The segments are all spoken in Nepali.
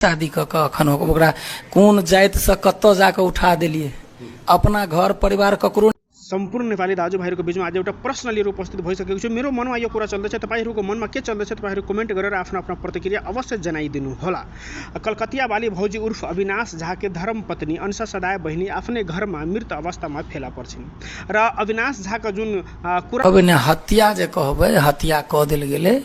शादी क के अखन ओकरा कोन जाति से कत जाके उठा देलिए अपना घर परिवार ककरो। सम्पूर्ण नेपाली दाजुभाइहरूको बिचमा आज एउटा प्रश्न लिएर उपस्थित भइसकेको छु। मेरो मनमा यो कुरा चल्दैछ, तपाईँहरूको मनमा के चल्दैछ तपाईँहरू कमेन्ट गरेर आफ्नो आफ्नो प्रतिक्रिया अवश्य जनाइदिनु होला। कलकतिया वाली भौजी उर्फ अविनाश झाके धर्मपत्नी अंशा सदाय बहिनी आफ्नै घरमा मृत अवस्थामा फेला पर्छिन् र अविनाश झाका जुन कुरा अब ने हत्या जे कहबै हत्या क देल गेलै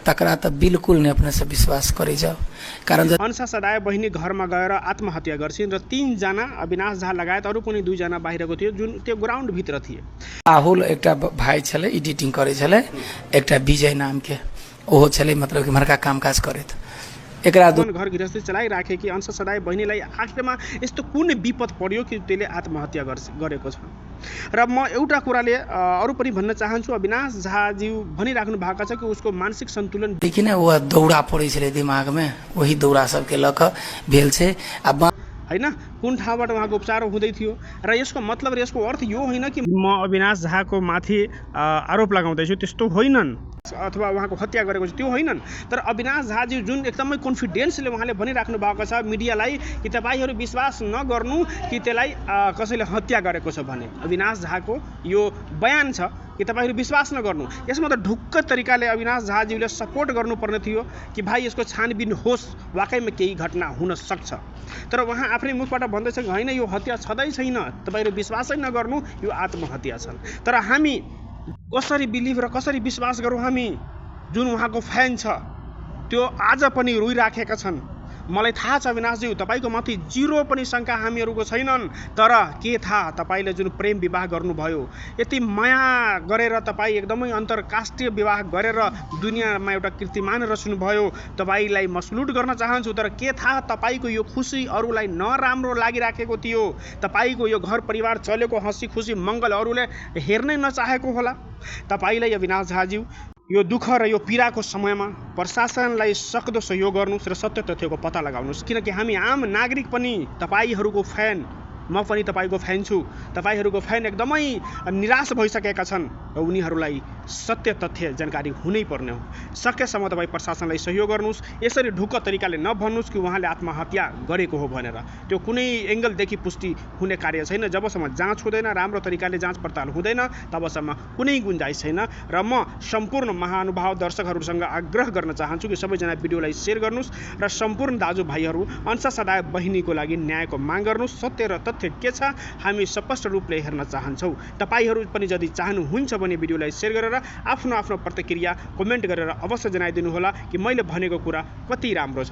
तकरा त बिल्कुल नै अपने से विश्वास करै जाओ। कारण अंशा सदाय बहिनी घरमा गएर आत्महत्या गर्छिन् र 3 जना अविनाश झा लगायत अरू पनि 2 जना बाहिरको थियो जुन त्यो ग्राउन्ड भित्र थिए। राहुल एकटा भाइ छले एडिटिङ करे छले, एकटा विजय नाम के ओहो छले मतलब कि मरका कामकाज करैत एकरा घर गृहस्थी चलाइराखे कि अंशा सदाय बहिनीलाई आखिरमा यस्तो कुन विपद पर्यो कि त्यसले आत्महत्या गरेको छ। र म एउटा कुराले अरू पनि भन्न चाहन्छु, अविनाश झाज्यू भनिराख्नु भएको छ कि उसको मानसिक सन्तुलन देखि नै वो दौड़ा पड़ै छले दिमाग में, वही दौड़ा सबके लक भेल छै अब हैन कुन ठाउँबाट उहाँको उपचार हुँदै थियो। र यसको मतलब र यसको अर्थ यो होइन कि म अविनाश झाको माथि आरोप लगाउँदैछु, त्यस्तो होइनन् अथवा उहाँको हत्या गरेको छ त्यो होइनन्। तर अविनाश झाजी जुन एकदमै कन्फिडेन्सले उहाँले भनिराख्नु भएको छ मिडियालाई कि तपाईँहरू विश्वास नगर्नु कि त्यसलाई कसैले हत्या गरेको छ भने अविनाश झाको यो बयान छ कि तपाईँहरू विश्वास नगर्नु। यसमा त ढुक्क तरिकाले अविनाश झाजीले सपोर्ट गर्नुपर्ने थियो कि भाइ यसको छानबिन होस्, वाकैमा केही घटना हुन सक्छ। तर उहाँ आफ्नै मुखबाट भन्दैछ होइन यो हत्या छँदै छैन, तपाईँहरू विश्वासै नगर्नु, यो आत्महत्या छन्। तर हामी कसरी बिलिभ र कसरी विश्वास गरौँ? हामी जुन उहाँको फ्यान छ त्यो आज पनि रोइराखेका छन्। मलाई थाहा छ अविनाशज्यू तपाईँको माथि 0 पनि शङ्का हामीहरूको छैनन्, तर के थाहा तपाईँले जुन प्रेम विवाह गर्नुभयो, यति माया गरेर तपाईँ एकदमै अन्तर्राष्ट्रिय विवाह गरेर दुनियाँमा एउटा कीर्तिमान रच्नुभयो। तपाईँलाई म सल्युट गर्न चाहन्छु, तर के थाहा तपाईँको यो खुसी अरूलाई नराम्रो लागिराखेको थियो, तपाईँको यो घर परिवार चलेको हाँसी खुसी मङ्गल अरूले हेर्नै नचाहेको होला। तपाईँलाई अविनाश झाज्यू यो दुःख र यो पीडाको समयमा प्रशासनलाई सक्दो सहयोग गर्नुहोस् र सत्य तथ्यको पत्ता लगाउनुहोस्, किनकि हामी आम नागरिक पनि तपाईँहरूको फ्यान, म पनि तपाईँको फ्यान छु। तपाईँहरूको फ्यान एकदमै निराश भइसकेका छन् र उनीहरूलाई सत्य तथ्य जानकारी हुनै पर्ने हो। सकेसम्म तपाईँ प्रशासनलाई सहयोग गर्नुहोस्, यसरी ढुक्क तरिकाले नभन्नुहोस् कि उहाँले आत्महत्या गरेको हो भनेर। त्यो कुनै एङ्गलदेखि पुष्टि हुने कार्य छैन। जबसम्म जाँच हुँदैन, राम्रो तरिकाले जाँच पडताल हुँदैन, तबसम्म कुनै गुन्जाइस छैन। र म सम्पूर्ण महानुभाव दर्शकहरूसँग आग्रह गर्न चाहन्छु कि सबैजना भिडियोलाई सेयर गर्नुहोस् र सम्पूर्ण दाजुभाइहरू अंशा सदाय बहिनीको लागि न्यायको माग गर्नुहोस्। सत्य र तथ्य के छ हामी स्पष्ट रूपले हेर्न चाहन्छौँ। तपाईहरू पनि यदि चाहनुहुन्छ भने भिडियोलाई सेयर गरेर आफ्नो आफ्नो प्रतिक्रिया कमेन्ट गरेर अवश्य जनाइदिनु होला कि मैले भनेको कुरा कति राम्रो छ।